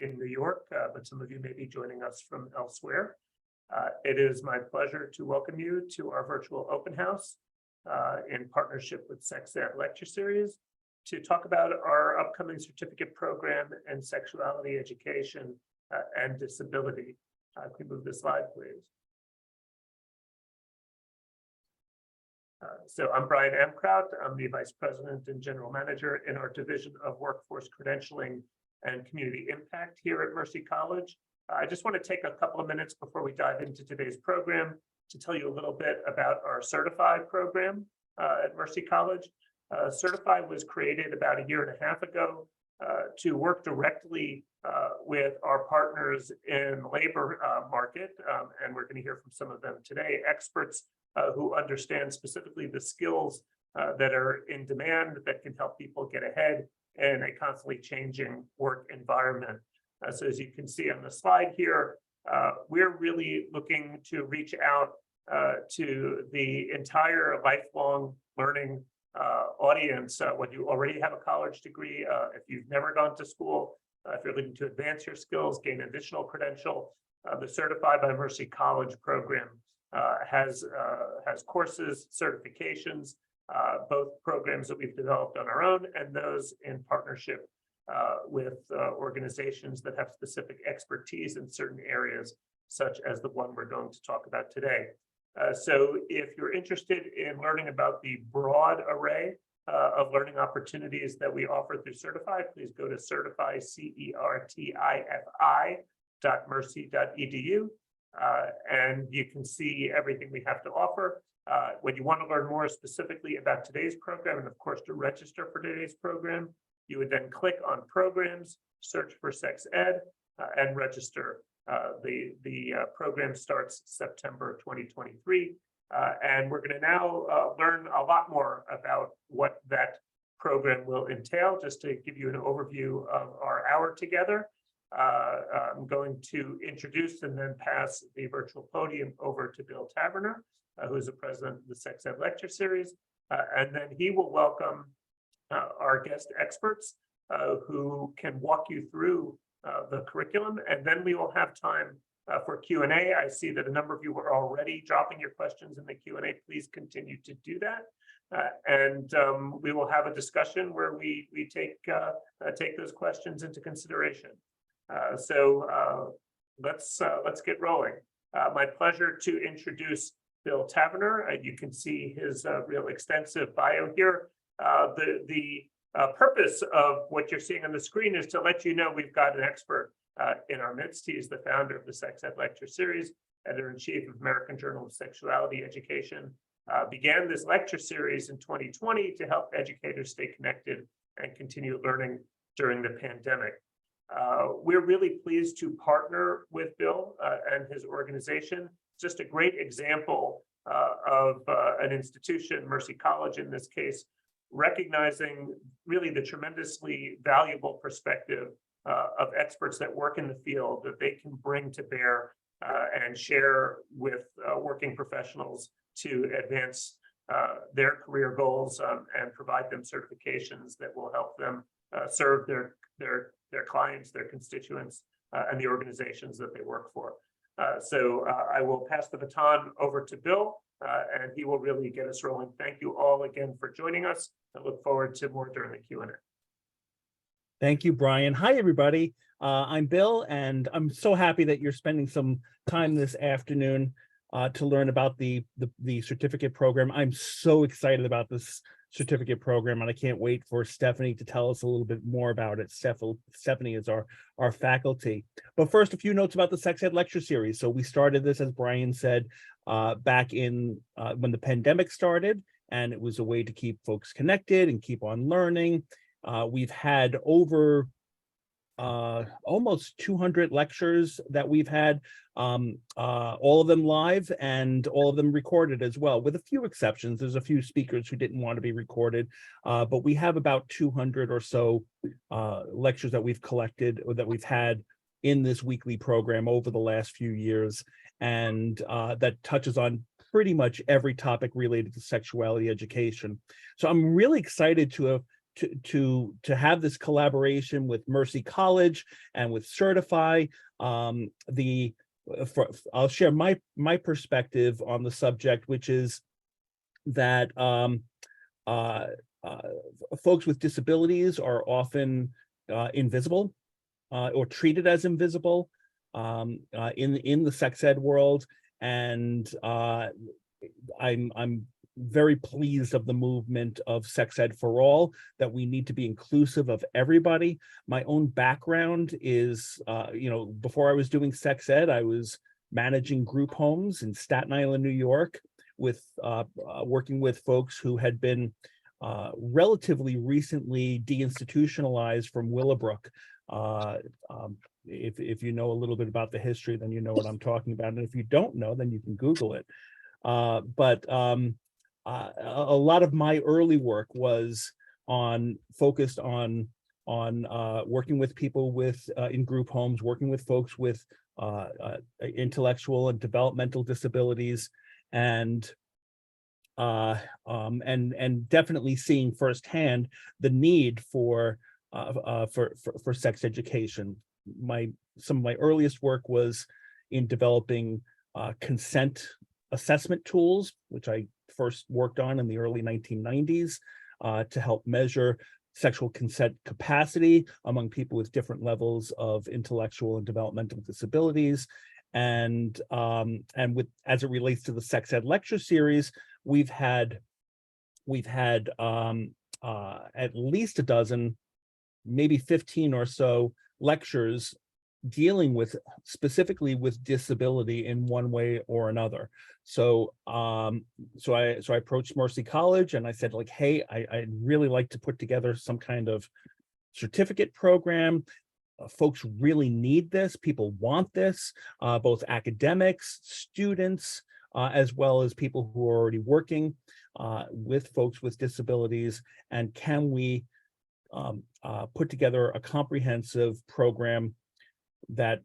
in New York, but some of you may be joining us from elsewhere. It is my pleasure to welcome you to our virtual open house in partnership with SexEd lecture series to talk about our upcoming certificate program in sexuality education and disability. Can we move the slide, please? So I'm Brian Amkraut. I'm the Vice President and General Manager in our Division of Workforce Credentialing and Community Impact here at Mercy College. I just want to take a couple of minutes before we dive into today's program to tell you a little bit about our Certifi program at Mercy College. Certifi was created about a year and a half ago to work directly with our partners in the labor market, and we're going to hear from some of them today, experts who understand specifically the skills that are in demand that can help people get ahead in a constantly changing work environment. So as you can see on the slide here, we're really looking to reach out to the entire lifelong learning audience, whether you already have a college degree, if you've never gone to school, if you're looking to advance your skills, gain additional credential, the Certified by Mercy College program has courses, certifications, both programs that we've developed on our own and those in partnership with organizations that have specific expertise in certain areas, such as the one we're going to talk about today. So if you're interested in learning about the broad array of learning opportunities that we offer through Certifi, please go to Certifi, CERTIFI.mercy.edu, and you can see everything we have to offer. When you want to learn more specifically about today's program, and of course to register for today's program, you would then click on programs, search for SexEd, and register. The program starts September 2023, and we're going to now learn a lot more about what that program will entail. Just to give you an overview of our hour together, I'm going to introduce and then pass the virtual podium over to Bill Taverner, who is the president of the SexEd lecture series, and then he will welcome our guest experts who can walk you through the curriculum, and then we will have time for Q&A. I see that a number of you are already dropping your questions in the Q&A. Please continue to do that, and we will have a discussion where we take those questions into consideration. So let's get rolling. My pleasure to introduce Bill Taverner. You can see his real extensive bio here. The purpose of what you're seeing on the screen is to let you know we've got an expert in our midst. He is the founder of the SexEd lecture series, editor-in-chief of American Journal of Sexuality Education. Began this lecture series in 2020 to help educators stay connected and continue learning during the pandemic. We're really pleased to partner with Bill and his organization. Just a great example of an institution, Mercy College in this case, recognizing really the tremendously valuable perspective of experts that work in the field that they can bring to bear and share with working professionals to advance their career goals and provide them certifications that will help them serve their clients, their constituents, and the organizations that they work for. So I will pass the baton over to Bill, and he will really get us rolling. Thank you all again for joining us. I look forward to more during the Q&A. Thank you, Brian. Hi, everybody. I'm Bill, and I'm so happy that you're spending some time this afternoon to learn about the certificate program. I'm so excited about this certificate program, and I can't wait for Stephanie to tell us a little bit more about it. Stephanie is our faculty. But first, a few notes about the SexEd lecture series. So we started this, as Brian said, back in when the pandemic started, and it was a way to keep folks connected and keep on learning. We've had over almost 200 lectures that we've had, all of them live and all of them recorded as well, with a few exceptions. There's a few speakers who didn't want to be recorded, but we have about 200 or so lectures that we've collected or that we've had in this weekly program over the last few years, and that touches on pretty much every topic related to sexuality education. So I'm really excited to have to have this collaboration with Mercy College and with CERTIFi. I'll share my perspective on the subject, which is that folks with disabilities are often invisible or treated as invisible in the sex ed world, and I'm very pleased of the movement of Sex Ed for All, that we need to be inclusive of everybody. My own background is, before I was doing Sex Ed, I was managing group homes in Staten Island, New York, with working with folks who had been relatively recently deinstitutionalized from Willowbrook. If you know a little bit about the history, then you know what I'm talking about. And if you don't know, then you can Google it. But a lot of my early work was focused on working with people with in group homes, working with folks with intellectual and developmental disabilities, and definitely seeing firsthand the need for sex education. Some of my earliest work was in developing consent assessment tools, which I first worked on in the early 1990s to help measure sexual consent capacity among people with different levels of intellectual and developmental disabilities. And as it relates to the Sex Ed lecture series, we've had at least a dozen, maybe 15 or so lectures dealing specifically with disability in one way or another. So so I approached Mercy College and I said, like, hey, I'd really like to put together some kind of certificate program. Folks really need this. People want this, both academics, students, as well as people who are already working with folks with disabilities. And can we put together a comprehensive program that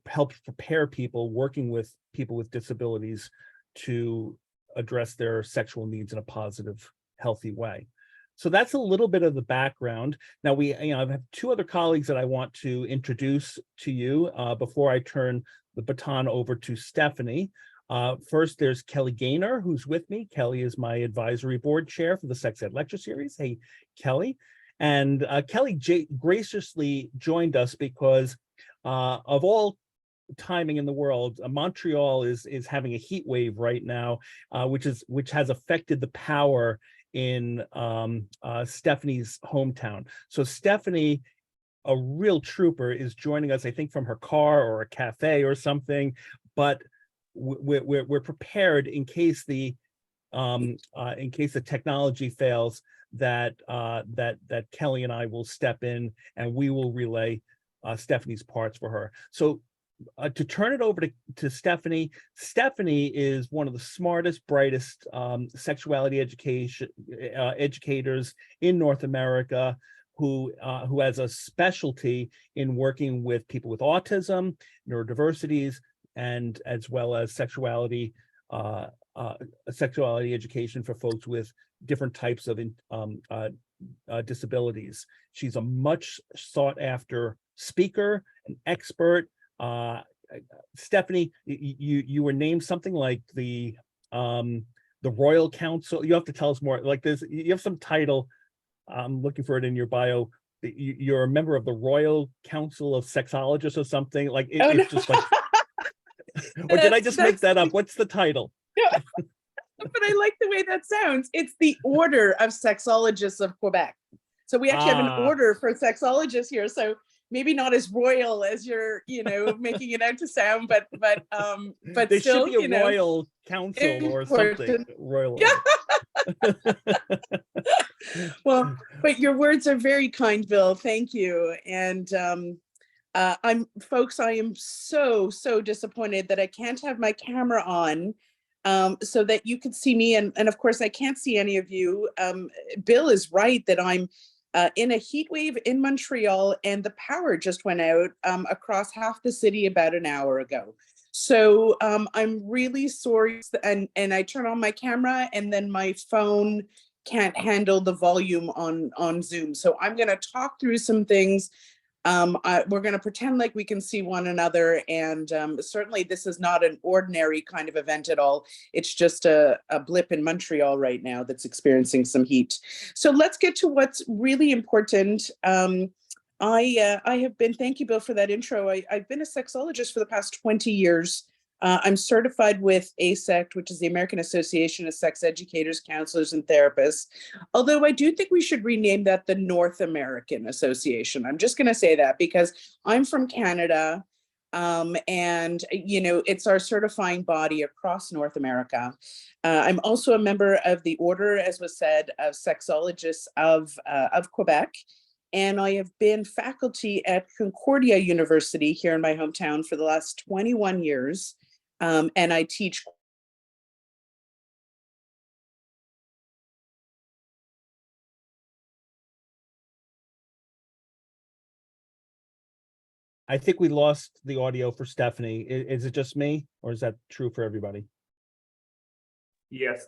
helps prepare people working with people with disabilities to address their sexual needs in a positive, healthy way. So that's a little bit of the background. Now I have two other colleagues that I want to introduce to you before I turn the baton over to Stephanie. First, there's Kelly Gaynor, who's with me. Kelly is my advisory board chair for the Sex Ed lecture series. Hey, Kelly. And Kelly graciously joined us because of all timing in the world, Montreal is having a heat wave right now, which has affected the power in Stephanie's hometown. So Stephanie, a real trooper, is joining us, I think, from her car or a cafe or something. But we're prepared in case the technology fails, that Kelly and I will step in and we will relay Stephanie's parts for her. So to turn it over to Stephanie. Stephanie is one of the smartest, brightest sexuality educators in North America, who has a specialty in working with people with autism, neurodiversities, and as well as sexuality education for folks with different types of disabilities. She's a much sought after speaker, an expert. Stephanie, you were named something like the Royal Council. You have to tell us more. Like this, you have some title. I'm looking for it in your bio. You're a member of the Royal Council of Sexologists or something. Like it's just like. Or did I just make that up? What's the title? But I like the way that sounds. It's the Order of Sexologists of Quebec. So we actually have an order for sexologists here. So maybe not as royal as you're, making it out to sound, but there still, should be a royal council or something. Royal. Yeah. Well, but your words are very kind, Bill. Thank you. And I am so disappointed that I can't have my camera on so that you can see me. And of course, I can't see any of you. Bill is right that I'm in a heat wave in Montreal, and the power just went out across half the city about an hour ago. So I'm really sorry. And I turn on my camera and then my phone can't handle the volume on Zoom. So I'm going to talk through some things. We're going to pretend like we can see one another, and certainly this is not an ordinary kind of event at all. It's just a blip in Montreal right now that's experiencing some heat. So let's get to what's really important. I have been, thank you, Bill, for that intro. I've been a sexologist for the past 20 years. I'm certified with ASECT, which is the American Association of Sex Educators, Counselors, and Therapists. Although I do think we should rename that the North American Association. I'm just going to say that because I'm from Canada, and it's our certifying body across North America. I'm also a member of the Order, as was said, of Sexologists of Quebec. And I have been faculty at Concordia University here in my hometown for the last 21 years. And I teach. I think we lost the audio for Stephanie. Is it just me, or is that true for everybody? Yes.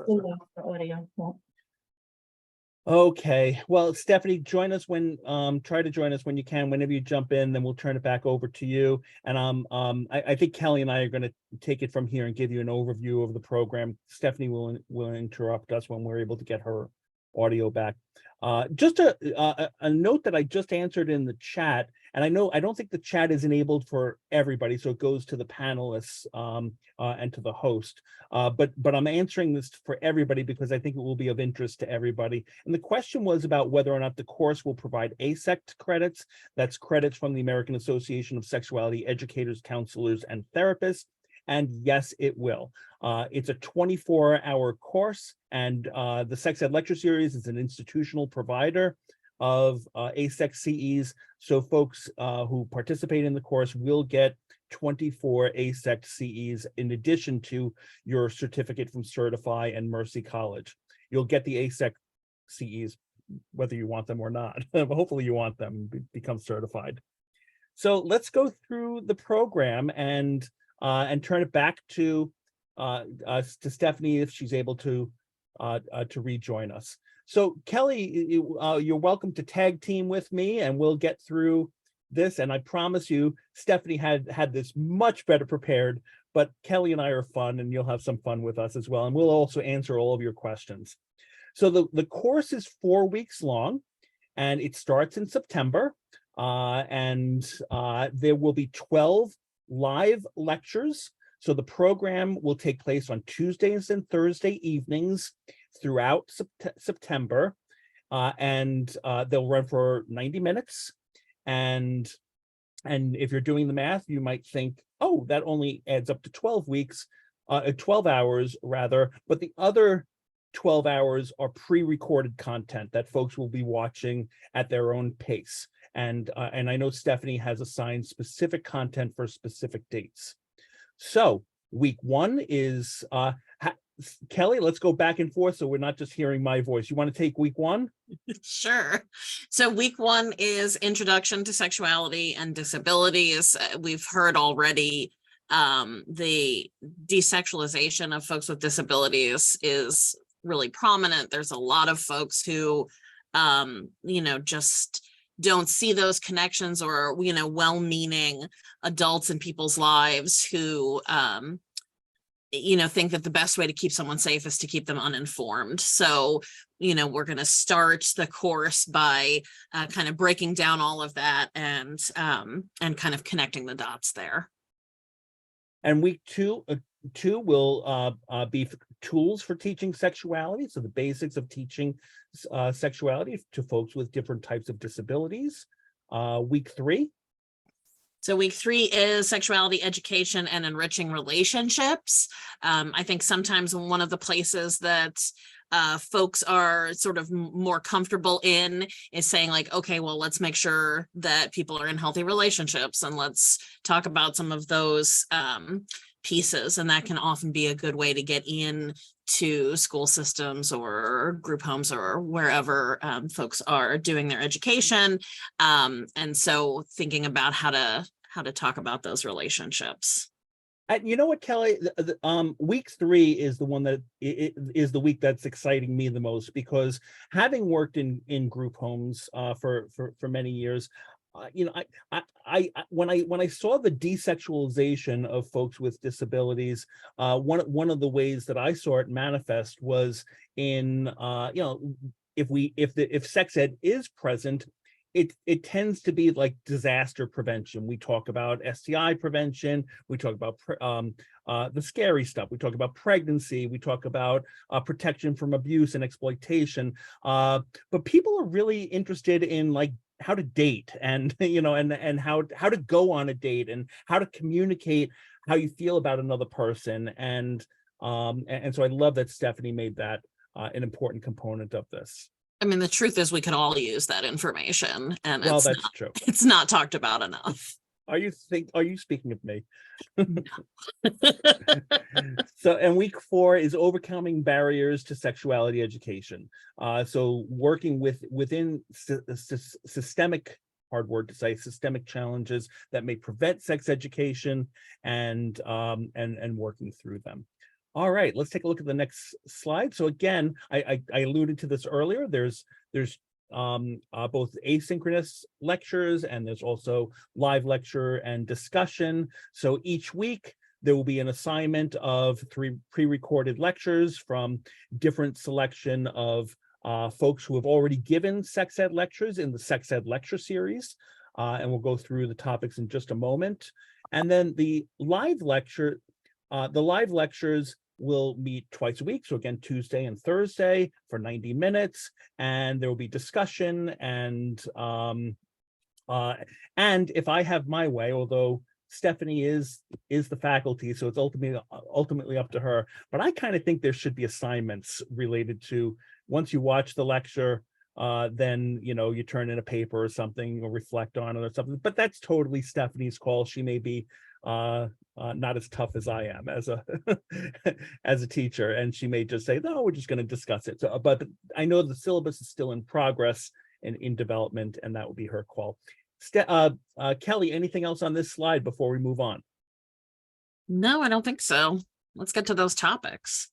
Okay, well, Stephanie, join us when try to join us when you can. Whenever you jump in, then we'll turn it back over to you. And I think Kelly and I are going to take it from here and give you an overview of the program. Stephanie will interrupt us when we're able to get her audio back. Just a note that I just answered in the chat, and I don't think the chat is enabled for everybody, so it goes to the panelists and to the host. But I'm answering this for everybody because I think it will be of interest to everybody. And the question was about whether or not the course will provide ASECT credits. That's credits from the American Association of Sexuality Educators, Counselors, and Therapists. And yes, it will. It's a 24-hour course, and the SexEd lecture series is an institutional provider of ASECT CEs. So folks who participate in the course will get 24 ASECT CEs in addition to your certificate from CERTIFi and Mercy College. You'll get the ASECT CEs whether you want them or not. Hopefully you want them, become certified. So let's go through the program and turn it back to Stephanie if she's able to rejoin us. So Kelly, you're welcome to tag team with me, and we'll get through this. And I promise you, Stephanie had this much better prepared, but Kelly and I are fun, and you'll have some fun with us as well. And we'll also answer all of your questions. So the course is 4 weeks long, and it starts in September. And there will be 12 live lectures. So the program will take place on Tuesdays and Thursday evenings throughout September, and they'll run for 90 minutes. And if you're doing the math, you might think, oh, that only adds up to 12 weeks, 12 hours rather, but the other 12 hours are pre-recorded content that folks will be watching at their own pace. And I know Stephanie has assigned specific content for specific dates. So week one is, Kelly, let's go back and forth so we're not just hearing my voice. You want to take week one? Sure. So week one is Introduction to Sexuality and Disabilities. We've heard already the desexualization of folks with disabilities is really prominent. There's a lot of folks who, just don't see those connections, or, well-meaning adults in people's lives who, think that the best way to keep someone safe is to keep them uninformed. So, we're going to start the course by kind of breaking down all of that and kind of connecting the dots there. And week two will be tools for teaching sexuality. So the basics of teaching sexuality to folks with different types of disabilities. Week three. So week three is Sexuality Education and Enriching Relationships. I think sometimes one of the places that folks are sort of more comfortable in is saying like, okay, well, let's make sure that people are in healthy relationships, and let's talk about some of those pieces. And that can often be a good way to get in to school systems or group homes or wherever folks are doing their education. And so thinking about how to talk about those relationships. And you know what, Kelly, week 3 is the one that is the week that's exciting me the most, because having worked in group homes for many years, you know, when I saw the desexualization of folks with disabilities, one of the ways that I saw it manifest was in you know, if sex ed is present, it tends to be like disaster prevention. We talk about STI prevention, we talk about the scary stuff, we talk about pregnancy, we talk about protection from abuse and exploitation, but people are really interested in like how to date, and you know, and how to go on a date, and how to communicate how you feel about another person, and so I love that Stephanie made that an important component of this. I mean, the truth is we could all use that information, and Well, that's true. it's not talked about enough. Are you speaking of me? So, and week 4 is overcoming barriers to sexuality education. So working within systemic, hard word to say, systemic challenges that may prevent sex education, and working through them. All right, let's take a look at the next slide. So again, I alluded to this earlier. There's both asynchronous lectures, and there's also live lecture and discussion. So each week there will be an assignment of 3 pre-recorded lectures from different selection of folks who have already given sex ed lectures in the sex ed lecture series. And we'll go through the topics in just a moment. And then the live lectures will meet twice a week. So again, Tuesday and Thursday for 90 minutes, and there will be discussion, and if I have my way, although Stephanie is the faculty, so it's ultimately up to her, but I kind of think there should be assignments related to, once you watch the lecture, then you know, you turn in a paper or something, or reflect on it or something, but that's totally Stephanie's call. She may be not as tough as I am as a as a teacher, and she may just say, no, we're just going to discuss it. So, but I know the syllabus is still in progress and in development, and that will be her call. Kelly, anything else on this slide before we move on? No, I don't think so. Let's get to those topics.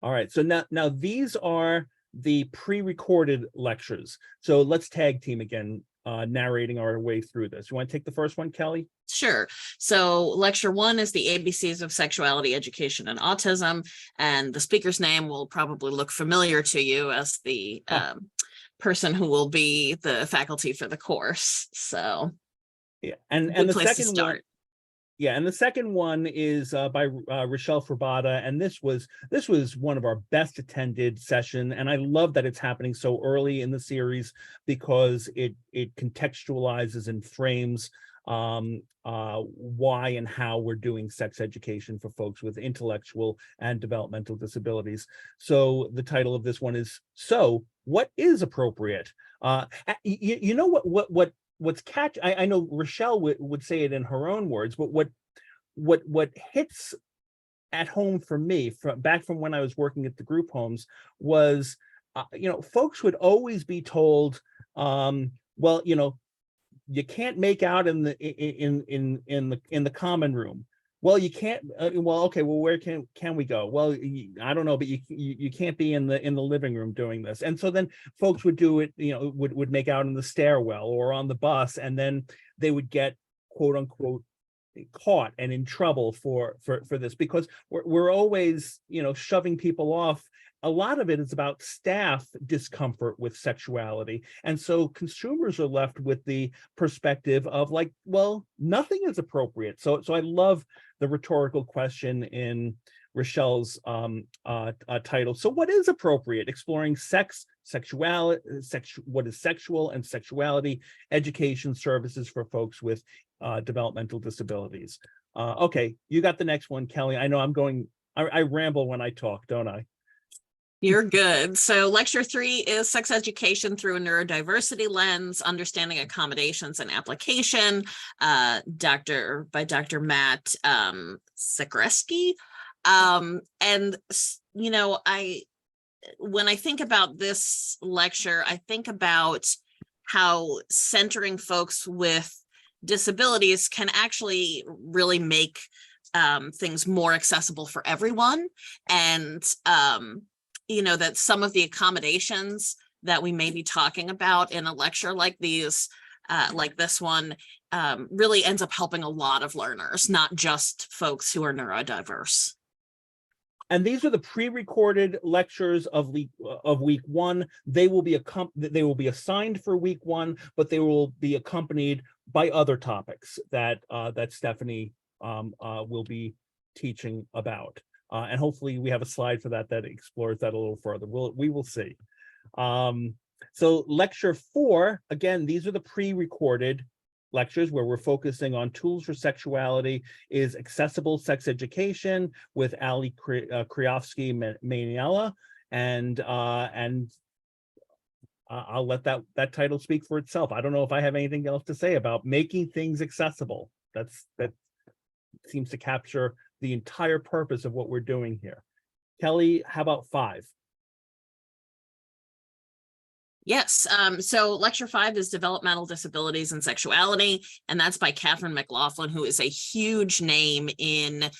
All right, so now these are the pre-recorded lectures. So let's tag team again, narrating our way through this. You want to take the first one, Kelly? Sure. So lecture 1 is the ABCs of Sexuality Education and Autism, and the speaker's name will probably look familiar to you as the person who will be the faculty for the course. So yeah, and the second one, yeah, and the second one is by Rochelle Frabata, and this was one of our best attended session, and I love that it's happening so early in the series, because it contextualizes and frames why and how we're doing sex education for folks with intellectual and developmental disabilities. So the title of this one is, So What is Appropriate? You know what's catch? I know Rochelle would say it in her own words, but what hits at home for me, back from when I was working at the group homes, was you know, folks would always be told, well, you know, you can't make out in the common room. Well, you can't. Well, okay. Well, where can we go? Well, I don't know, but you can't be in the living room doing this. And so then folks would do it. You know, would make out in the stairwell or on the bus, and then they would get, quote unquote, caught and in trouble for this, because we're always, you know, shoving people off. A lot of it is about staff discomfort with sexuality. And so consumers are left with the perspective of like, well, nothing is appropriate. So I love the rhetorical question in Rochelle's title. So what is appropriate? Exploring sexuality, what is sexual and sexuality education services for folks with developmental disabilities. Okay, you got the next one, Kelly. I know I ramble when I talk, don't I? You're good. So lecture 3 is sex education through a neurodiversity lens, understanding accommodations and application, by Dr. Matt Sekreski. And, you know, when I think about this lecture, I think about how centering folks with disabilities can actually really make things more accessible for everyone. And, that some of the accommodations that we may be talking about in a lecture like these, like this one, really ends up helping a lot of learners, not just folks who are neurodiverse. And these are the pre-recorded lectures of week 1. They will be assigned for week 1, but they will be accompanied by other topics that Stephanie will be teaching about. And hopefully we have a slide for that explores that a little further. We will see. So lecture 4, again, these are the pre-recorded lectures where we're focusing on tools for sexuality, is accessible sex education with Ali Kriofsky-Maniela, and I'll let that title speak for itself. I don't know if I have anything else to say about making things accessible. That seems to capture the entire purpose of what we're doing here. Kelly, how about 5? Yes, so lecture 5 is developmental disabilities and sexuality, and that's by Catherine McLaughlin, who is a huge name in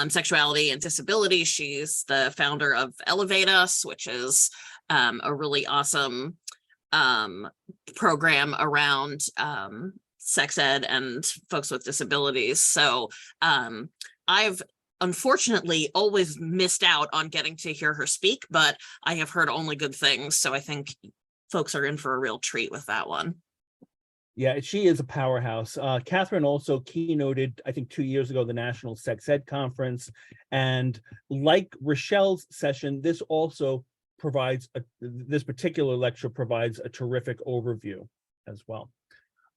sexuality and disability. She's the founder of Elevate Us, which is a really awesome program around sex ed and folks with disabilities. So I've unfortunately always missed out on getting to hear her speak, but I have heard only good things. So I think folks are in for a real treat with that one. Yeah, she is a powerhouse. Catherine also keynoted, I think 2 years ago, the National Sex Ed Conference. And like Rochelle's session, this also provides, this particular lecture provides a terrific overview as well.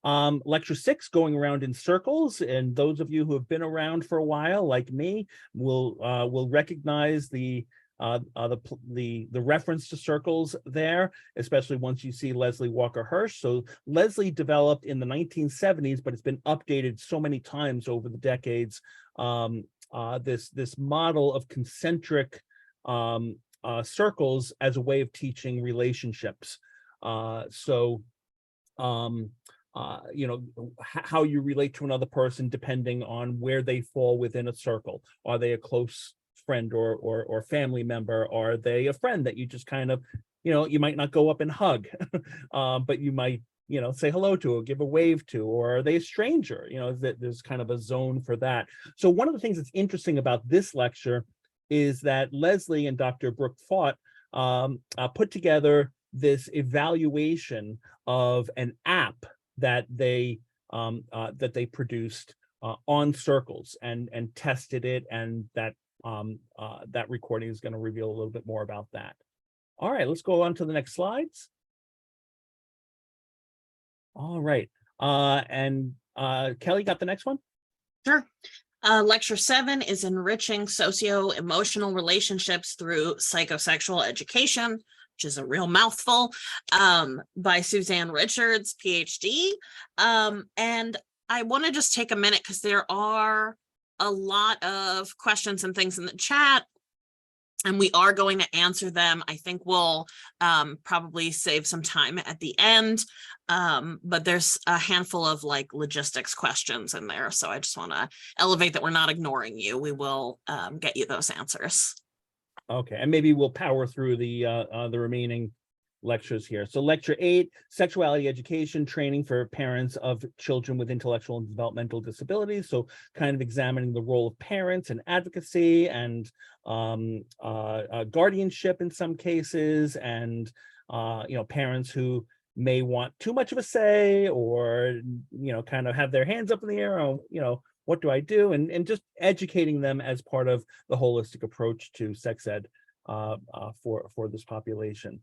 Lecture 6, going around in circles, and those of you who have been around for a while, like me, will recognize the reference to circles there, especially once you see Leslie Walker Hirsch. So Leslie developed in the 1970s, but it's been updated so many times over the decades. This model of concentric circles as a way of teaching relationships. How you relate to another person depending on where they fall within a circle. Are they a close friend or family member? Are they a friend that you just kind of, you might not go up and hug, but you might, say hello to or give a wave to? Or are they a stranger? That there's kind of a zone for that. So one of the things that's interesting about this lecture is that Leslie and Dr. Brooke Fought put together this evaluation of an app that they produced on circles and tested it, and that recording is going to reveal a little bit more about that. All right, let's go on to the next slides. All right, Kelly, got the next one? Sure. Lecture 7 is enriching socio-emotional relationships through psychosexual education, which is a real mouthful, by Suzanne Richards, PhD. And I want to just take a minute because there are a lot of questions and things in the chat, and we are going to answer them. I think we'll probably save some time at the end, but there's a handful of logistics questions in there. So I just want to elevate that we're not ignoring you. We will get you those answers. Okay, and maybe we'll power through the remaining lectures here. So lecture 8, sexuality education training for parents of children with intellectual and developmental disabilities. So kind of examining the role of parents and advocacy and guardianship in some cases, and parents who may want too much of a say, or kind of have their hands up in the air on what do I do, and just educating them as part of the holistic approach to sex ed for this population.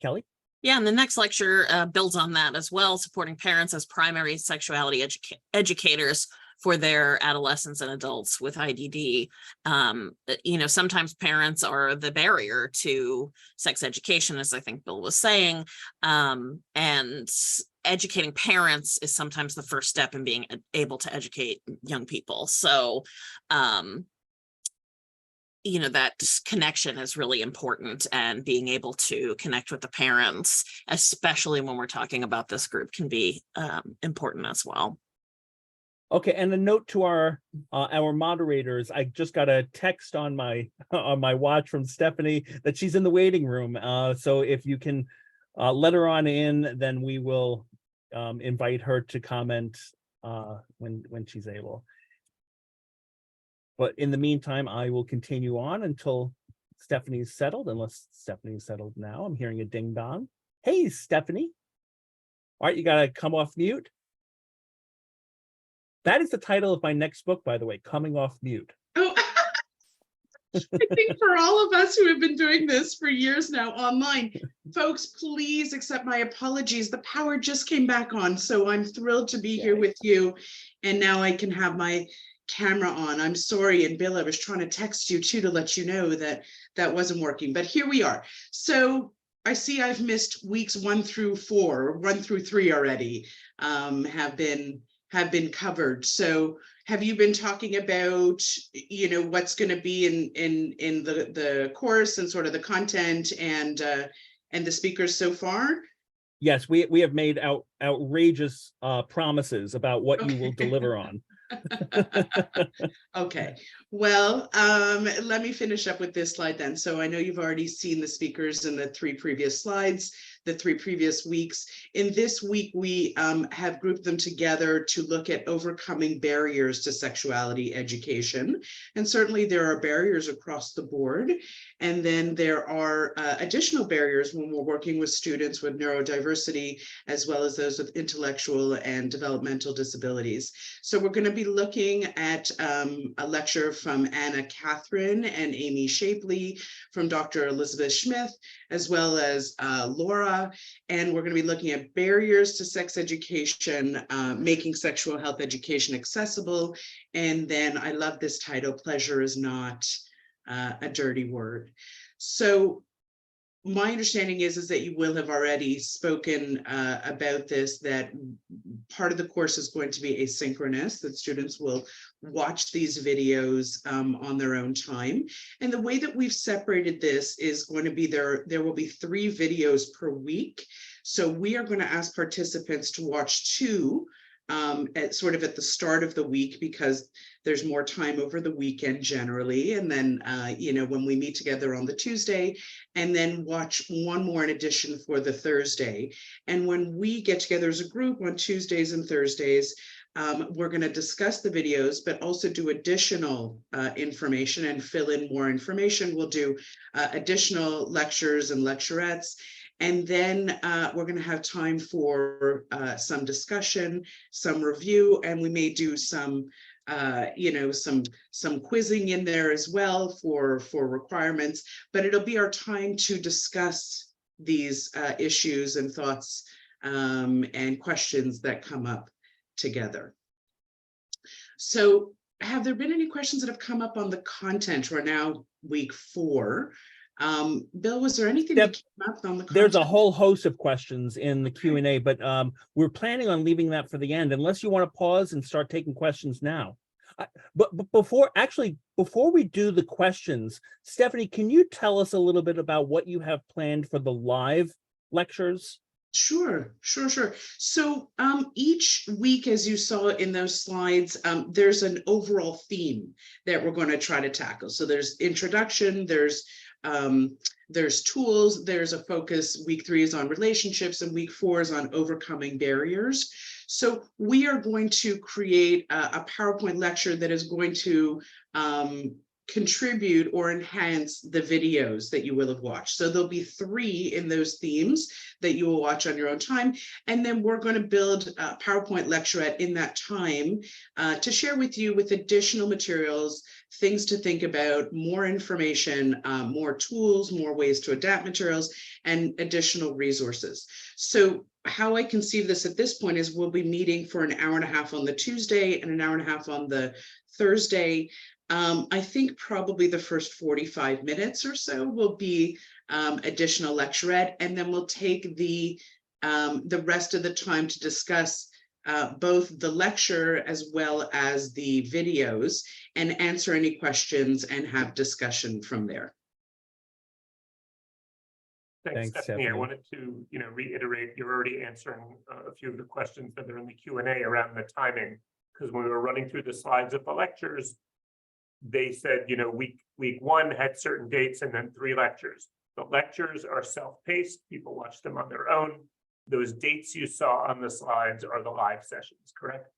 Kelly? Yeah, and the next lecture builds on that as well, supporting parents as primary sexuality educators for their adolescents and adults with IDD. Sometimes parents are the barrier to sex education, as I think Bill was saying, and educating parents is sometimes the first step in being able to educate young people. So, that connection is really important, and being able to connect with the parents, especially when we're talking about this group, can be important as well. Okay, and a note to our moderators. I just got a text on my watch from Stephanie that she's in the waiting room. So if you can let her on in, then we will invite her to comment when she's able. But in the meantime, I will continue on until Stephanie's settled, unless Stephanie's settled now. I'm hearing a ding dong. Hey, Stephanie. All right, you gotta come off mute. That is the title of my next book, by the way, Coming Off Mute. Oh, I think for all of us who have been doing this for years now online, folks, please accept my apologies. The power just came back on, so I'm thrilled to be here with you. And now I can have my camera on. I'm sorry, and Bill, I was trying to text you too to let you know that that wasn't working, but here we are. So I see I've missed weeks 1 through 4, 1 through 3 already, have been covered. So have you been talking about, you know, what's going to be in the course and sort of the content and the speakers so far? Yes, we have made outrageous promises about what you will deliver on. Okay, well, let me finish up with this slide then. So I know you've already seen the speakers in the 3 previous slides, the 3 previous weeks. In this week, we have grouped them together to look at overcoming barriers to sexuality education. And certainly there are barriers across the board. And then there are additional barriers when we're working with students with neurodiversity, as well as those with intellectual and developmental disabilities. So we're going to be looking at a lecture from Anna Catherine and Amy Shapley, from Dr. Elizabeth Smith, as well as Laura. And we're going to be looking at barriers to sex education, making sexual health education accessible. And then I love this title, Pleasure is Not a Dirty Word. So my understanding is that you will have already spoken about this, that part of the course is going to be asynchronous, that students will watch these videos on their own time. And the way that we've separated this is going to be there will be 3 videos per week. So we are going to ask participants to watch 2 at sort of at the start of the week, because there's more time over the weekend generally. And then, you know, when we meet together on the Tuesday, and then watch 1 more in addition for the Thursday. And when we get together as a group on Tuesdays and Thursdays, we're going to discuss the videos, but also do additional information and fill in more information. We'll do additional lectures and lecturettes. And then we're going to have time for some discussion, some review, and we may do some, you know, some quizzing in there as well for requirements. But it'll be our time to discuss these issues and thoughts and questions that come up together. So have there been any questions that have come up on the content? We're now week 4. Bill, was there anything that came up on the content? There's a whole host of questions in the Q&A, but we're planning on leaving that for the end, unless you want to pause and start taking questions now. But before we do the questions, Stephanie, can you tell us a little bit about what you have planned for the live lectures? Sure. So each week, as you saw in those slides, there's an overall theme that we're going to try to tackle. So there's introduction, there's tools, there's a focus. Week 3 is on relationships, and week 4 is on overcoming barriers. So we are going to create a PowerPoint lecture that is going to contribute or enhance the videos that you will have watched. So there'll be 3 in those themes that you will watch on your own time. And then we're going to build a PowerPoint lecturette in that time to share with you with additional materials, things to think about, more information, more tools, more ways to adapt materials, and additional resources. So how I conceive this at this point is we'll be meeting for an hour and a half on the Tuesday and an hour and a half on the Thursday. I think probably the first 45 minutes or so will be additional lecturette, and then we'll take the rest of the time to discuss both the lecture as well as the videos, and answer any questions and have discussion from there. Thanks, Stephanie. I wanted to, reiterate, you're already answering a few of the questions that are in the Q&A around the timing. because when we were running through the slides of the lectures, they said, you know, week one had certain dates and then 3 lectures. The lectures are self-paced. People watch them on their own. Those dates you saw on the slides are the live sessions, correct?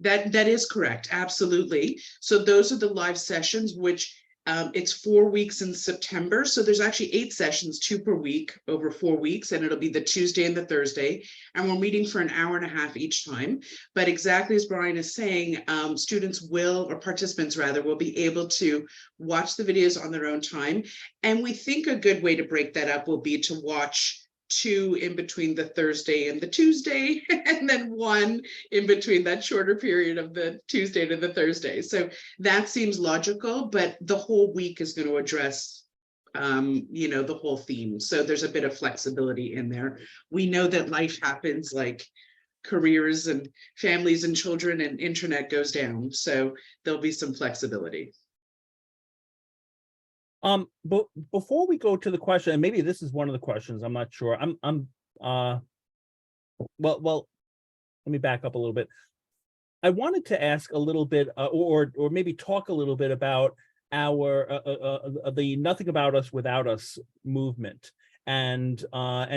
That is correct, absolutely. So those are the live sessions, which it's 4 weeks in September. So there's actually 8 sessions, 2 per week over 4 weeks, and it'll be the Tuesday and the Thursday. And we're meeting for an hour and a half each time. But exactly as Brian is saying, students will, or participants rather, will be able to watch the videos on their own time. And we think a good way to break that up will be to watch 2 in between the Thursday and the Tuesday, and then 1 in between that shorter period of the Tuesday to the Thursday. So that seems logical, but the whole week is going to address, you know, the whole theme. So there's a bit of flexibility in there. We know that life happens, like careers and families and children, and internet goes down. So there'll be some flexibility. But before we go to the question, and maybe this is one of the questions, I'm not sure. Well, let me back up a little bit. I wanted to ask a little bit, or maybe talk a little bit about our the Nothing About Us Without Us movement. And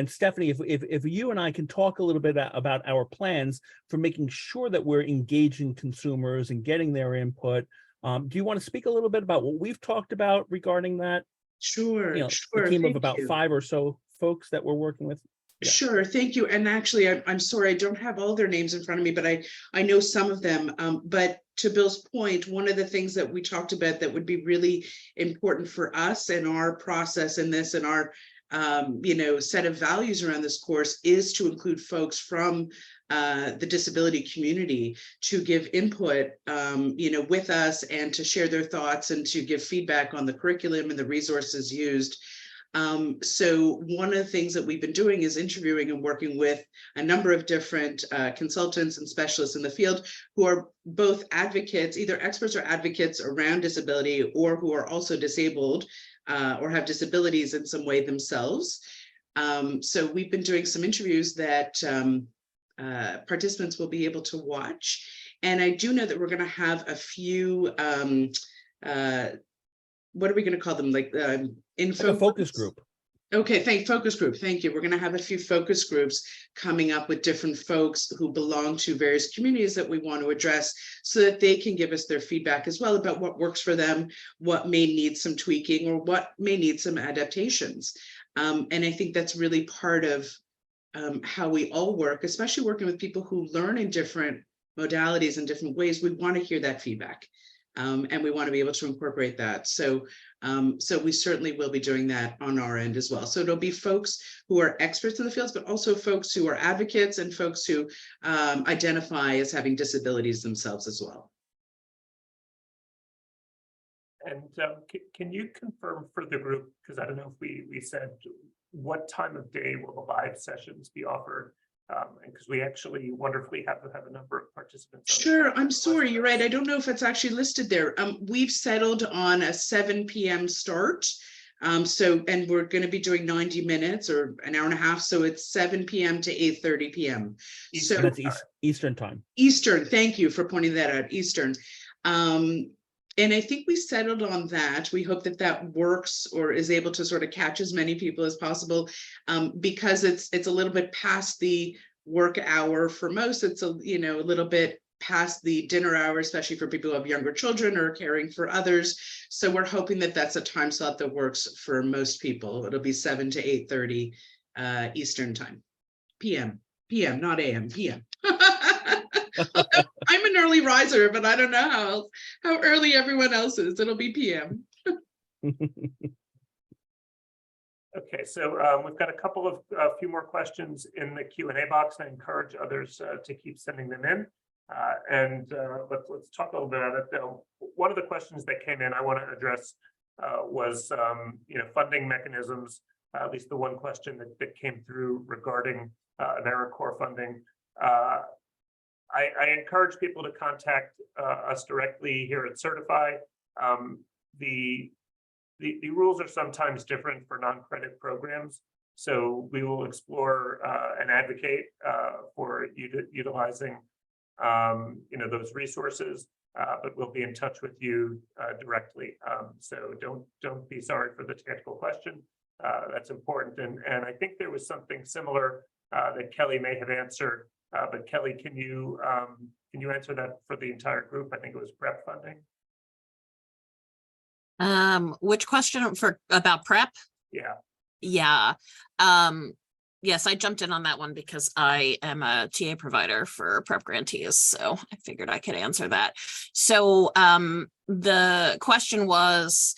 Stephanie, if you and I can talk a little bit about our plans for making sure that we're engaging consumers and getting their input. Do you want to speak a little bit about what we've talked about regarding that? Sure, You know, sure. the team of Thank about you. 5 or so folks that we're working with. Yeah. Sure, thank you. And actually, I'm sorry, I don't have all their names in front of me, but I know some of them. But to Bill's point, one of the things that we talked about that would be really important for us and our process in this and our you know, set of values around this course is to include folks from the disability community to give input, you know, with us, and to share their thoughts and to give feedback on the curriculum and the resources used. So one of the things that we've been doing is interviewing and working with a number of different consultants and specialists in the field who are both advocates, either experts or advocates around disability, or who are also disabled or have disabilities in some way themselves. So we've been doing some interviews that participants will be able to watch. And I do know that we're going to have a few what are we going to call them? Like info, like a focus group. Okay, focus group. Thank you. We're going to have a few focus groups coming up with different folks who belong to various communities that we want to address, so that they can give us their feedback as well about what works for them, what may need some tweaking, or what may need some adaptations. And I think that's really part of how we all work, especially working with people who learn in different modalities and different ways. We want to hear that feedback. And we want to be able to incorporate that. So, so we certainly will be doing that on our end as well. So it'll be folks who are experts in the fields, but also folks who are advocates and folks who identify as having disabilities themselves as well. And can you confirm for the group, because I don't know if we said, what time of day will the live sessions be offered? Because we actually wonderfully have a number of participants. Sure, I'm sorry, you're right. I don't know if it's actually listed there. We've settled on a 7 p.m. start. So, and we're going to be doing 90 minutes or an hour and a half. So it's 7 p.m. to 8:30 p.m. So that's Eastern time. Eastern, thank you for pointing that out, Eastern. And I think we settled on that. We hope that that works or is able to sort of catch as many people as possible, because it's a little bit past the work hour for most. It's a little bit past the dinner hour, especially for people who have younger children or caring for others. So we're hoping that that's a time slot that works for most people. It'll be 7 to 8:30 Eastern time, PM, not AM, PM. I'm an early riser, but I don't know how early everyone else is. It'll be PM. Okay, so we've got a few more questions in the Q&A box. I encourage others to keep sending them in. Let's talk a little bit about it. One of the questions that came in I want to address was funding mechanisms. At least the one question that came through regarding AmeriCorps funding. I encourage people to contact us directly here at CERTIFi. The rules are sometimes different for non-credit programs, so we will explore and advocate for utilizing those resources, but we'll be in touch with you directly. So don't be sorry for the technical question. That's important. And I think there was something similar that Kelly may have answered. But Kelly, can you answer that for the entire group? I think it was PrEP funding. Which question about PrEP? Yeah. Yeah. Yes, I jumped in on that one because I am a TA provider for PrEP grantees, so I figured I could answer that. So the question was,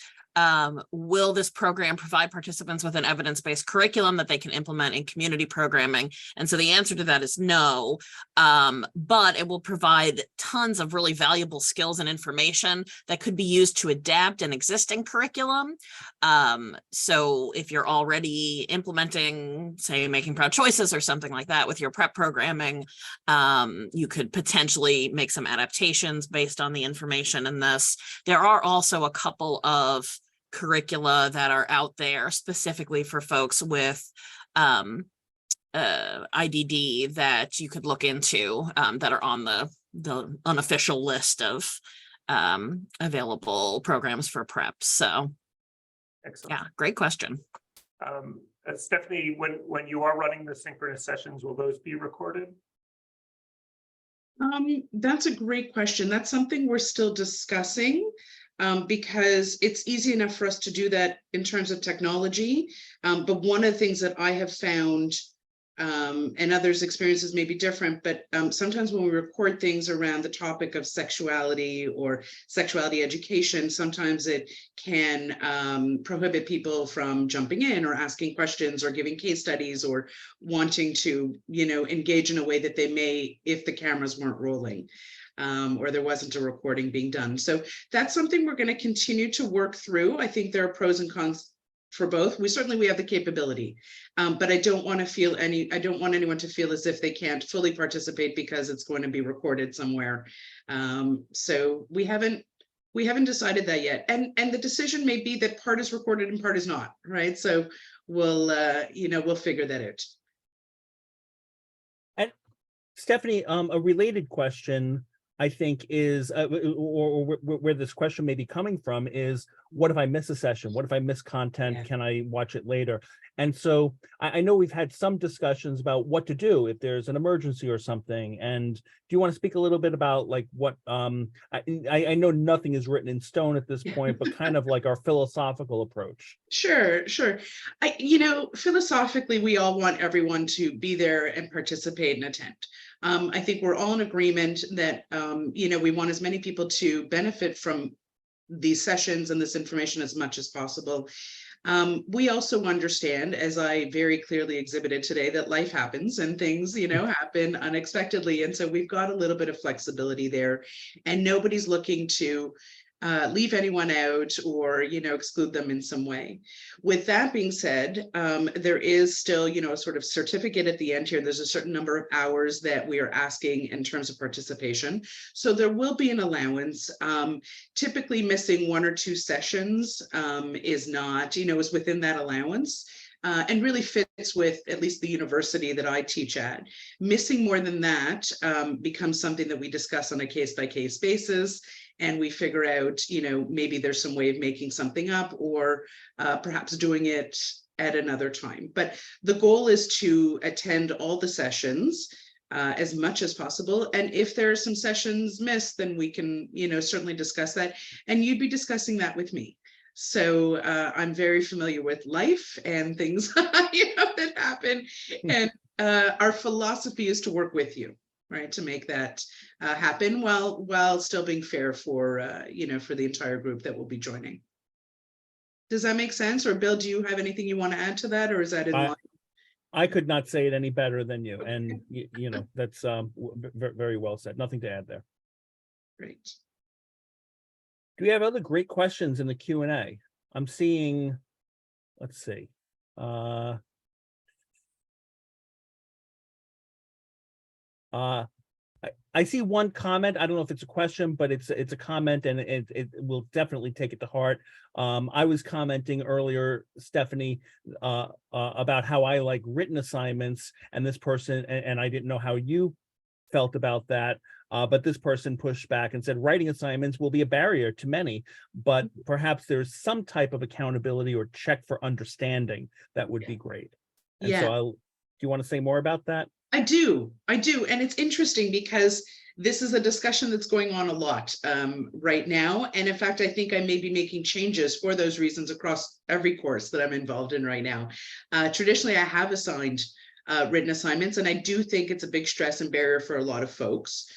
will this program provide participants with an evidence-based curriculum that they can implement in community programming? And so the answer to that is no, but it will provide tons of really valuable skills and information that could be used to adapt an existing curriculum. So if you're already implementing, say, making proud choices or something like that with your PrEP programming, you could potentially make some adaptations based on the information in this. There are also a couple of curricula that are out there specifically for folks with IDD that you could look into that are on the unofficial list of available programs for PrEP. So Excellent. yeah, great question. Stephanie, when you are running the synchronous sessions, will those be recorded? That's a great question. That's something we're still discussing. Because it's easy enough for us to do that in terms of technology. But one of the things that I have found, and others' experiences may be different, but sometimes when we record things around the topic of sexuality or sexuality education, sometimes it can prohibit people from jumping in or asking questions or giving case studies or wanting to, engage in a way that they may if the cameras weren't rolling. Or there wasn't a recording being done. So that's something we're going to continue to work through. I think there are pros and cons for both. We have the capability, but I don't want anyone to feel as if they can't fully participate because it's going to be recorded somewhere. So we haven't decided that yet. And the decision may be that part is recorded and part is not, right? So we'll figure that out. And Stephanie, a related question, I think, is, or where this question may be coming from is, what if I miss a session? What if I miss content? Yeah. Can I watch it later? And so I know we've had some discussions about what to do if there's an emergency or something. And do you want to speak a little bit about like what, I know nothing is written in stone at this point, but kind of like our philosophical approach. Sure. Philosophically, we all want everyone to be there and participate and attend. I think we're all in agreement that, we want as many people to benefit from these sessions and this information as much as possible. We also understand, as I very clearly exhibited today, that life happens and things, happen unexpectedly. And so we've got a little bit of flexibility there, and nobody's looking to leave anyone out or, exclude them in some way. With that being said, there is still, a sort of certificate at the end here. There's a certain number of hours that we are asking in terms of participation. So there will be an allowance. Typically missing 1 or 2 sessions is not, is within that allowance. And really fits with at least the university that I teach at. Missing more than that becomes something that we discuss on a case-by-case basis. And we figure out, maybe there's some way of making something up or perhaps doing it at another time. But the goal is to attend all the sessions as much as possible. And if there are some sessions missed, then we can, certainly discuss that. And you'd be discussing that with me. So I'm very familiar with life and things that happen. And our philosophy is to work with you, right, to make that happen while still being fair for for the entire group that will be joining. Does that make sense? Or Bill, do you have anything you want to add to that, or is that in line? I could not say it any better than you, and that's very well said. Nothing to add there. Great. Do we have other great questions in the Q&A? I'm seeing, let's see. I see one comment. I don't know if it's a question, but it's a comment, and it will definitely take it to heart. I was commenting earlier, Stephanie, about how I like written assignments, and this person, and I didn't know how you felt about that. But this person pushed back and said writing assignments will be a barrier to many, but perhaps there's some type of accountability or check for understanding that would be great. And Yeah. so do you want to say more about that? I do. And it's interesting because this is a discussion that's going on a lot right now. And in fact, I think I may be making changes for those reasons across every course that I'm involved in right now. Traditionally, I have assigned written assignments, and I do think it's a big stress and barrier for a lot of folks.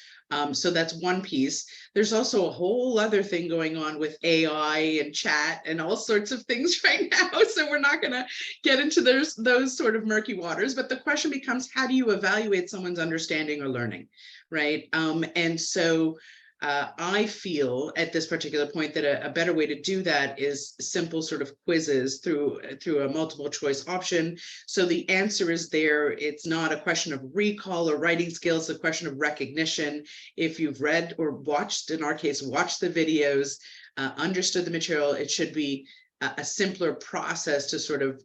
So that's one piece. There's also a whole other thing going on with AI and chat and all sorts of things right now. So we're not going to get into those sort of murky waters. But the question becomes, how do you evaluate someone's understanding or learning, right? And so I feel at this particular point that a better way to do that is simple sort of quizzes through a multiple choice option. So the answer is there. It's not a question of recall or writing skills, it's a question of recognition. If you've read or watched, in our case, watched the videos, understood the material, it should be a simpler process to sort of,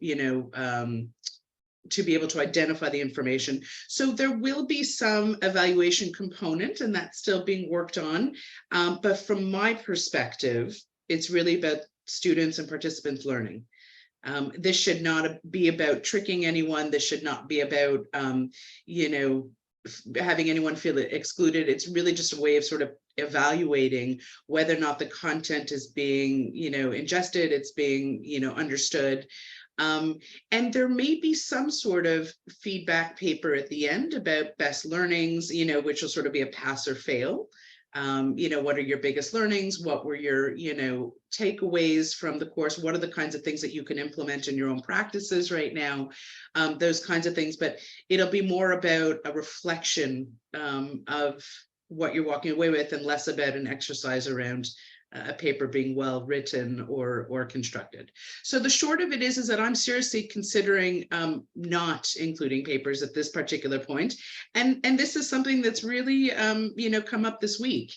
to be able to identify the information. So there will be some evaluation component, and that's still being worked on. But from my perspective, it's really about students and participants learning. This should not be about tricking anyone. This should not be about, having anyone feel excluded. It's really just a way of sort of evaluating whether or not the content is being, ingested, it's being, understood. And there may be some sort of feedback paper at the end about best learnings, which will sort of be a pass or fail. What are your biggest learnings? What were your, takeaways from the course? What are the kinds of things that you can implement in your own practices right now? Those kinds of things, but it'll be more about a reflection of what you're walking away with and less about an exercise around a paper being well written or constructed. So the short of it is that I'm seriously considering not including papers at this particular point. And this is something that's really, come up this week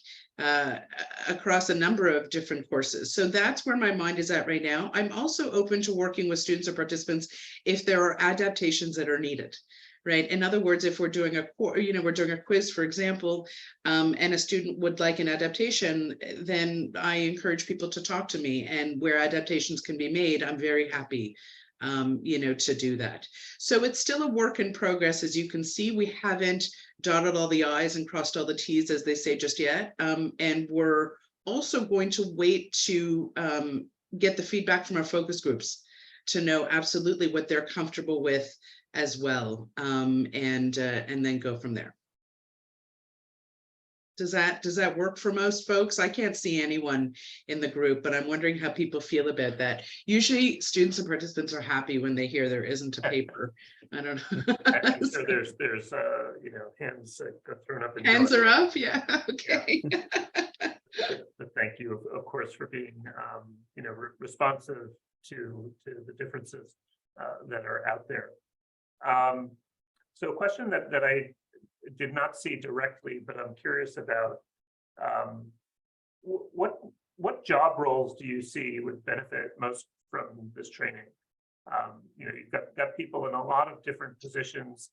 across a number of different courses. So that's where my mind is at right now. I'm also open to working with students or participants if there are adaptations that are needed. Right. In other words, if we're doing a quiz, for example, and a student would like an adaptation, then I encourage people to talk to me, and where adaptations can be made, I'm very happy, to do that. So it's still a work in progress. As you can see, we haven't dotted all the I's and crossed all the T's, as they say, just yet. And we're also going to wait to get the feedback from our focus groups to know absolutely what they're comfortable with as well, and then go from there. Does that work for most folks? I can't see anyone in the group, but I'm wondering how people feel about that. Usually students and participants are happy when they hear there isn't a paper. I don't know. So there's hands thrown up. Hands are up, yeah, okay. Yeah. But thank you, of course, for being responsive to the differences that are out there. So a question that I did not see directly, but I'm curious about, what job roles do you see would benefit most from this training? You've got people in a lot of different positions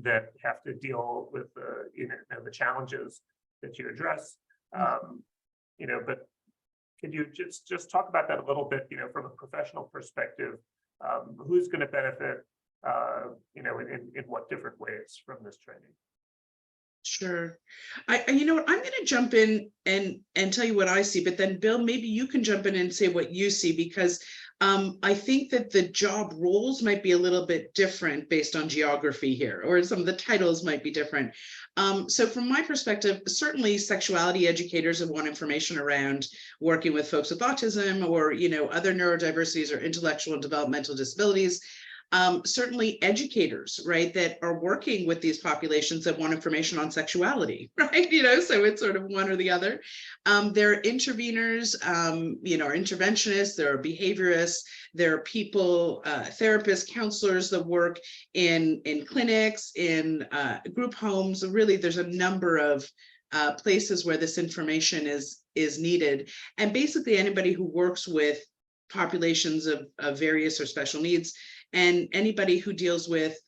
that have to deal with the challenges that you address. But could you just talk about that a little bit? From a professional perspective, who's going to benefit? In what different ways from this training? Sure. I'm going to jump in and tell you what I see, but then Bill, maybe you can jump in and say what you see, because I think that the job roles might be a little bit different based on geography here, or some of the titles might be different. So from my perspective, certainly sexuality educators have want information around working with folks with autism or, other neurodiversities or intellectual and developmental disabilities. Certainly educators, right, that are working with these populations that want information on sexuality, right? So it's sort of one or the other. There are interveners, or interventionists, there are behaviorists, there are people, therapists, counselors that work in clinics, in group homes. Really, there's a number of places where this information is needed. And basically anybody who works with populations of various or special needs And anybody who deals with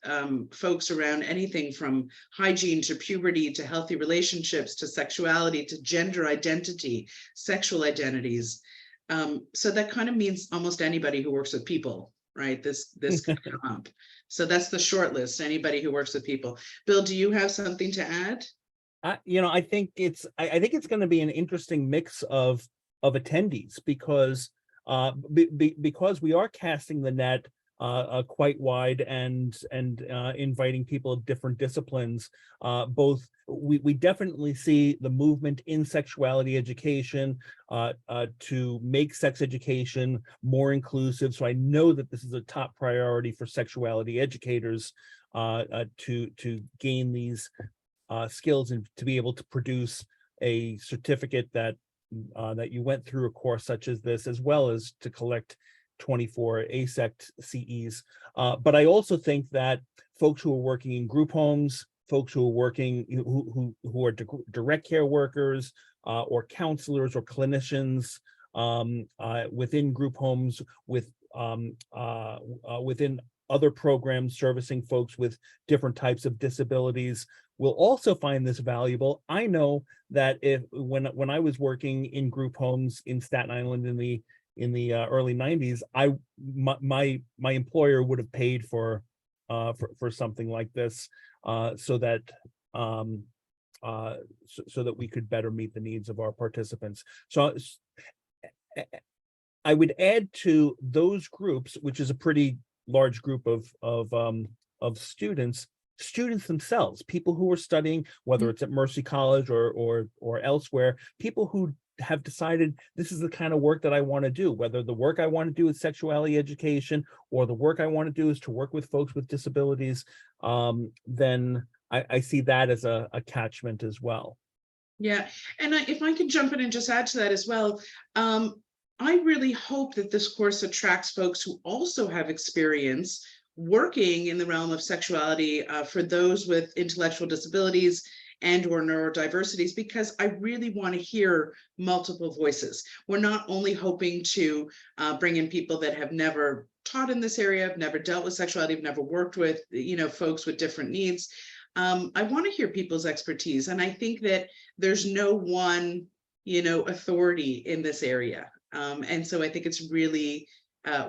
folks around anything from hygiene to puberty to healthy relationships to sexuality to gender identity, sexual identities. So that kind of means almost anybody who works with people, right? This could come up. So that's the short list, anybody who works with people. Bill, do you have something to add? I think it's going to be an interesting mix of attendees because because we are casting the net quite wide and inviting people of different disciplines. Both we definitely see the movement in sexuality education to make sex education more inclusive. So I know that this is a top priority for sexuality educators to gain these skills and to be able to produce a certificate that you went through a course such as this, as well as to collect 24 ASEC CEs. But I also think that folks who are working in group homes, folks who are working, who are direct care workers or counselors or clinicians within group homes, within other programs servicing folks with different types of disabilities will also find this valuable. I know that when I was working in group homes in Staten Island in the early 90s, my employer would have paid for something like this so that we could better meet the needs of our participants. So I would add to those groups, which is a pretty large group of students themselves, people who are studying, whether it's at Mercy College or elsewhere, people who have decided this is the kind of work that I want to do, whether the work I want to do is sexuality education or the work I want to do is to work with folks with disabilities, then I see that as a catchment as well. Yeah, and if I could jump in and just add to that as well, I really hope that this course attracts folks who also have experience working in the realm of sexuality for those with intellectual disabilities and or neurodiversities, because I really want to hear multiple voices. We're not only hoping to bring in people that have never taught in this area, have never dealt with sexuality, have never worked with, folks with different needs. I want to hear people's expertise. And I think that there's no one, authority in this area. And so I think it's really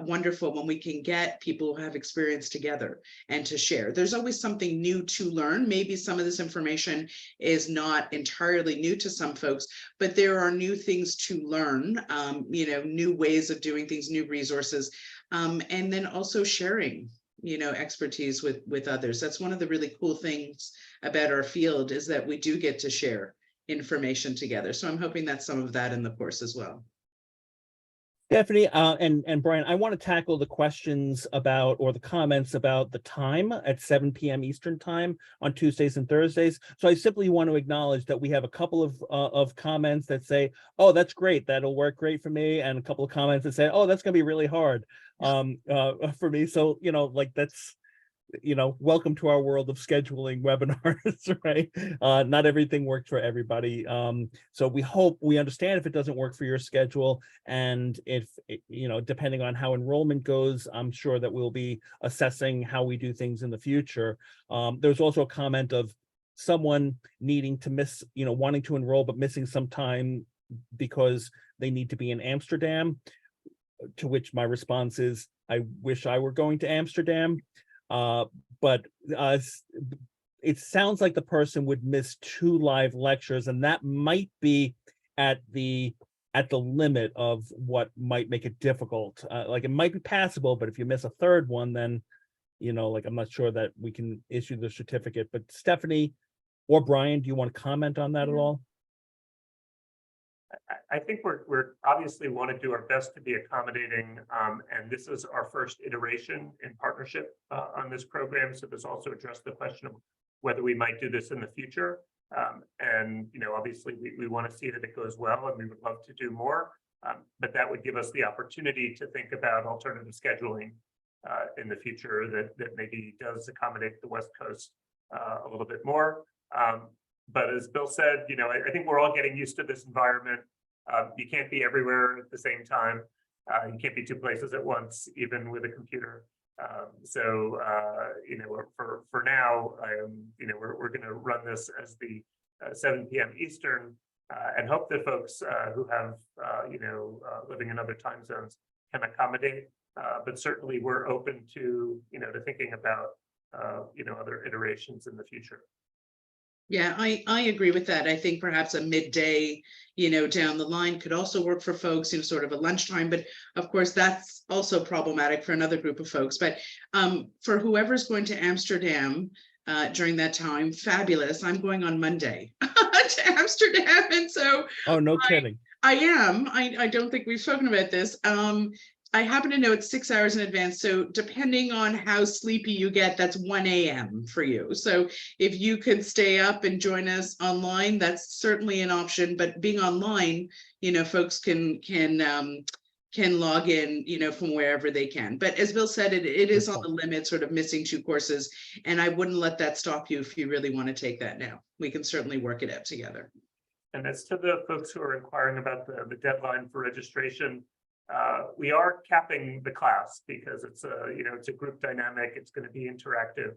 wonderful when we can get people who have experience together and to share. There's always something new to learn. Maybe some of this information is not entirely new to some folks, but there are new things to learn, new ways of doing things, new resources, and then also sharing expertise with others. That's one of the really cool things about our field, is that we do get to share information together. So I'm hoping that's some of that in the course as well. Stephanie and Brian, I want to tackle the questions about, or the comments about, the time at 7 p.m. Eastern time on Tuesdays and Thursdays. So I simply want to acknowledge that we have a couple of comments that say, "Oh, that's great, that'll work great for me," and a couple of comments that say, "Oh, that's going to be really hard for me." So that's, welcome to our world of scheduling webinars, right? Not everything works for everybody. So we understand if it doesn't work for your schedule, and if, depending on how enrollment goes, I'm sure that we'll be assessing how we do things in the future. There's also a comment of someone needing to wanting to enroll, but missing some time because they need to be in Amsterdam, to which my response is, I wish I were going to Amsterdam. But it sounds like the person would miss 2 live lectures, and that might be at the limit of what might make it difficult. It might be passable, but if you miss a 3rd one, then, I'm not sure that we can issue the certificate. But Stephanie or Brian, do you want to comment on that at all? I think we're obviously want to do our best to be accommodating, and this is our first iteration in partnership on this program. So this also addressed the question of whether we might do this in the future. And obviously we want to see that it goes well, and we would love to do more. But that would give us the opportunity to think about alternative scheduling in the future that maybe does accommodate the West Coast a little bit more. But as Bill said, I think we're all getting used to this environment. You can't be everywhere at the same time. You can't be 2 places at once, even with a computer. You know, for now, you know, we're going to run this as the 7 p.m. Eastern, and hope that folks who have you know, living in other time zones can accommodate. But certainly, we're open to, you know, to thinking about you know, other iterations in the future. Yeah, I agree with that. I think perhaps a midday, you know, down the line could also work for folks, you know, sort of a lunchtime, but of course that's also problematic for another group of folks. But for whoever's going to Amsterdam during that time, fabulous. I'm going on Monday to Amsterdam. And so Oh, no kidding. I am. I don't think we've spoken about this. I happen to know it's 6 hours in advance. So depending on how sleepy you get, that's 1 a.m. for you. So if you could stay up and join us online, that's certainly an option. But being online, you know, folks can log in, you know, from wherever they can. But as Bill said, it is on the limit, sort of missing 2 courses. And I wouldn't let that stop you if you really want to take that now. We can certainly work it out together. And as to the folks who are inquiring about the deadline for registration, we are capping the class because it's a, you know, it's a group dynamic. It's going to be interactive.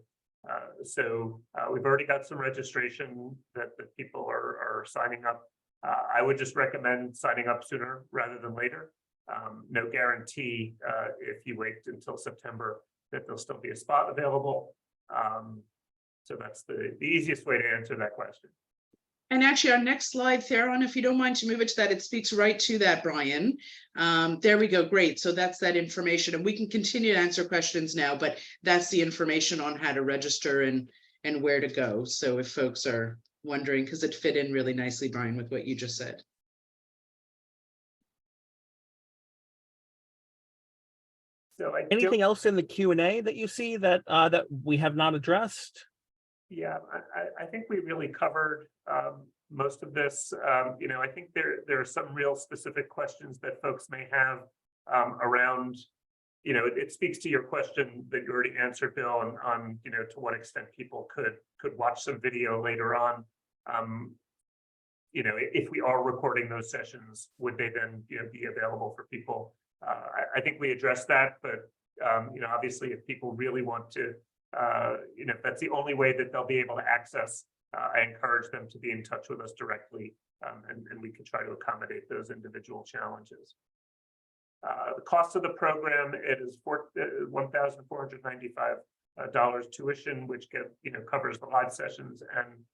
We've already got some registration that people are signing up. I would just recommend signing up sooner rather than later. No guarantee if you wait until September that there'll still be a spot available. So that's the easiest way to answer that question. And actually, our next slide, Theron, if you don't mind to move it to that, it speaks right to that, Brian. There we go. Great. So that's that information. And we can continue to answer questions now, but that's the information on how to register and where to go. So if folks are wondering, because it fit in really nicely, Brian, with what you just said. So Anything else in the Q&A that you see that that we have not addressed? Yeah, I think we really covered most of this. You know, I think there are some real specific questions that folks may have around, you know, it speaks to your question that you already answered, Bill, on you know, to what extent people could watch some video later on. You know, if we are recording those sessions, would they then, you know, be available for people? I think we addressed that, but you know, obviously, if people really want to, you know, if that's the only way that they'll be able to access, I encourage them to be in touch with us directly, and we can try to accommodate those individual challenges. The cost of the program, it is $1,495 tuition, which you know, covers the live sessions and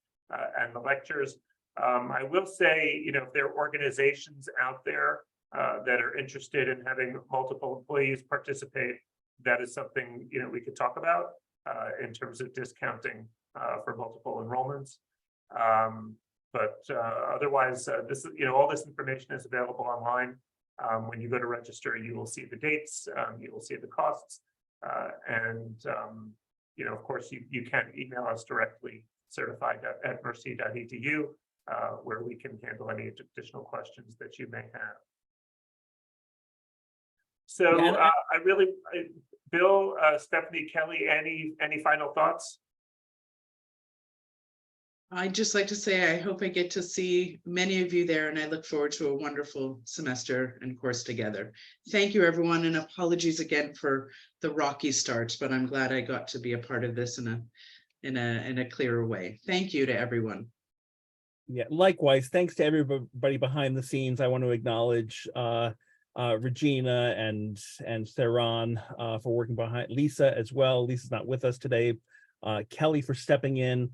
the lectures. I will say, you know, if there are organizations out there that are interested in having multiple employees participate, that is something, you know, we could talk about in terms of discounting for multiple enrollments. Otherwise, this, you know, all this information is available online. When you go to register, you will see the dates, you will see the costs, and you know, of course, you can email us directly, certified@mercy.edu, where we can handle any additional questions that you may have. So Bill, Stephanie, Kelly, any final thoughts? I'd just like to say, I hope I get to see many of you there, and I look forward to a wonderful semester and course together. Thank you, everyone, and apologies again for the rocky start, but I'm glad I got to be a part of this in a clearer way. Thank you to everyone. Yeah, likewise. Thanks to everybody behind the scenes. I want to acknowledge Regina and Theron for working behind, Lisa as well. Lisa's not with us today. Kelly for stepping in,